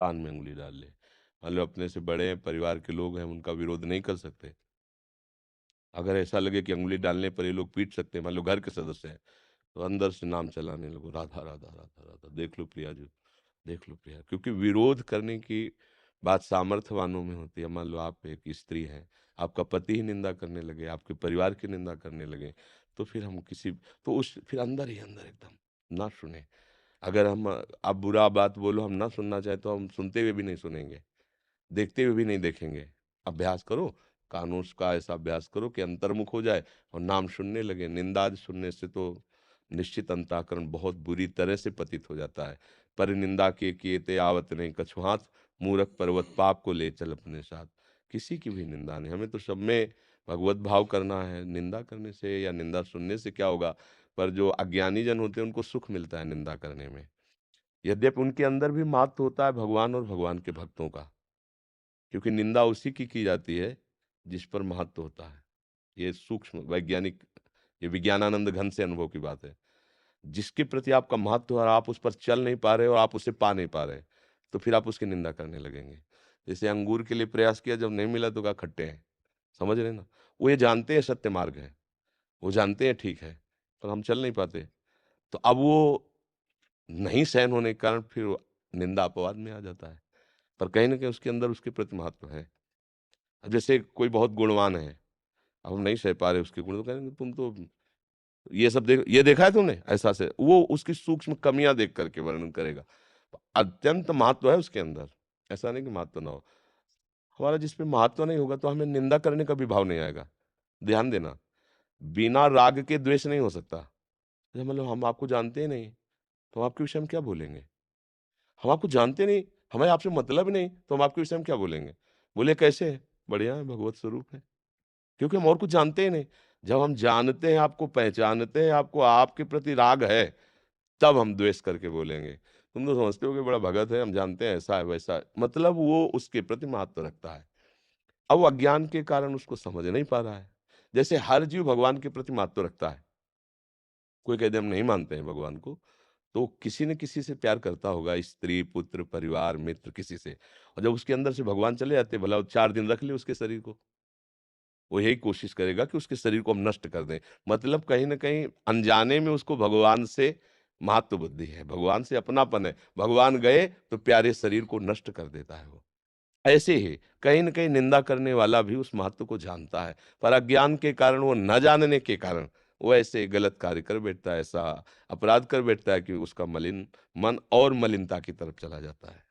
कान में उँगली डाल ले। मान लो अपने से बड़े हैं, परिवार के लोग हैं, उनका विरोध नहीं कर सकते। अगर ऐसा लगे कि उँगली डालने पर ये लोग पीट सकते हैं, मान लो घर के सदस्य हैं, तो अंदर से नाम चलाने लगो, राधा, राधा, राधा, राधा, देख लो प्रिया जी, देख लो प्रिया। क्योंकि विरोध करने की बात सामर्थ्यवानों में होती है। मान लो आप एक स्त्री हैं, आपका पति ही निंदा करने लगे, आपके परिवार की निंदा करने लगे, तो फिर हम किसी तो उस फिर अंदर ही अंदर एकदम ना सुने। अगर हम आप बुरा बात बोलो, हम ना सुनना चाहें तो हम सुनते हुए भी नहीं सुनेंगे, देखते हुए भी नहीं देखेंगे। अभ्यास करो, कानून का ऐसा अभ्यास करो कि अंतर्मुख हो जाए और नाम सुनने लगे। निंदा आदि सुनने से तो निश्चित अंतःकरण बहुत बुरी तरह से पतित हो जाता है। पर निंदा के किए ते आवत नहीं, कछुआत मूरख पर्वत पाप को ले चल अपने साथ। किसी की भी निंदा नहीं, हमें तो सब में भगवत भाव करना है। निंदा करने से या निंदा सुनने से क्या होगा, पर जो अज्ञानी जन होते हैं उनको सुख मिलता है निंदा करने में। यद्यपि उनके अंदर भी महत्व होता है भगवान और भगवान के भक्तों का, क्योंकि निंदा उसी की जाती है जिस पर महत्व होता है। ये सूक्ष्म वैज्ञानिक, ये विज्ञानानंद घन से अनुभव की बात है। जिसके प्रति आपका महत्व है और आप उस पर चल नहीं पा रहे हो और आप उसे पा नहीं पा रहे, तो फिर आप उसकी निंदा करने लगेंगे। जैसे अंगूर के लिए प्रयास किया, जब नहीं मिला तो कहा खट्टे हैं, समझ रहे हैं ना? वो ये जानते हैं सत्य मार्ग है, वो जानते हैं ठीक है, पर हम चल नहीं पाते। तो अब वो नहीं सहन होने के कारण फिर वो निंदा अपवाद में आ जाता है। पर कहीं न कहीं उसके अंदर उसके प्रति महत्व है। अब जैसे कोई बहुत गुणवान है, अब हम नहीं सह पा रहे उसके गुण, तो कहेंगे तुम तो ये सब ये देखा है तुमने? ऐसा से वो उसकी सूक्ष्म कमियाँ देख कर के वर्णन करेगा। अत्यंत महत्व है उसके अंदर, ऐसा नहीं कि महत्व ना हो। हमारा जिस पे महत्व नहीं होगा तो हमें निंदा करने का भी भाव नहीं आएगा। ध्यान देना, बिना राग के द्वेष नहीं हो सकता। जैसे मतलब हम आपको जानते ही नहीं, तो हम आपके विषय में क्या बोलेंगे? हम आपको जानते नहीं, हमें आपसे मतलब ही नहीं, तो हम आपके विषय में क्या बोलेंगे? बोले कैसे हैं? बढ़िया है, भगवत स्वरूप है। क्योंकि हम और कुछ जानते ही नहीं। जब हम जानते हैं, आपको पहचानते हैं, आपको आपके प्रति राग है, तब हम द्वेष करके बोलेंगे। तुम तो समझते हो कि बड़ा भगत है, हम जानते हैं ऐसा है, वैसा है। मतलब वो उसके प्रति महत्व रखता है। अब वो अज्ञान के कारण उसको समझ नहीं पा रहा है। जैसे हर जीव भगवान के प्रति महत्व रखता है। कोई कह दे हम नहीं मानते हैं भगवान को, तो किसी न किसी से प्यार करता होगा, स्त्री, पुत्र, परिवार, मित्र, किसी से। और जब उसके अंदर से भगवान चले जाते हैं, भला वो 4 दिन रख ले उसके शरीर को। वो यही कोशिश करेगा कि उसके शरीर को हम नष्ट कर दें। मतलब कहीं न कहीं अनजाने में उसको भगवान से महत्व बुद्धि है, भगवान से अपनापन है। भगवान गए तो प्यारे शरीर को नष्ट कर देता है वो। ऐसे ही कहीं न कहीं निंदा करने वाला भी उस महत्व को जानता है, पर अज्ञान के कारण, वो न जानने के कारण वो ऐसे गलत कार्य कर बैठता है, ऐसा अपराध कर बैठता है कि उसका मलिन मन और मलिनता की तरफ चला जाता है।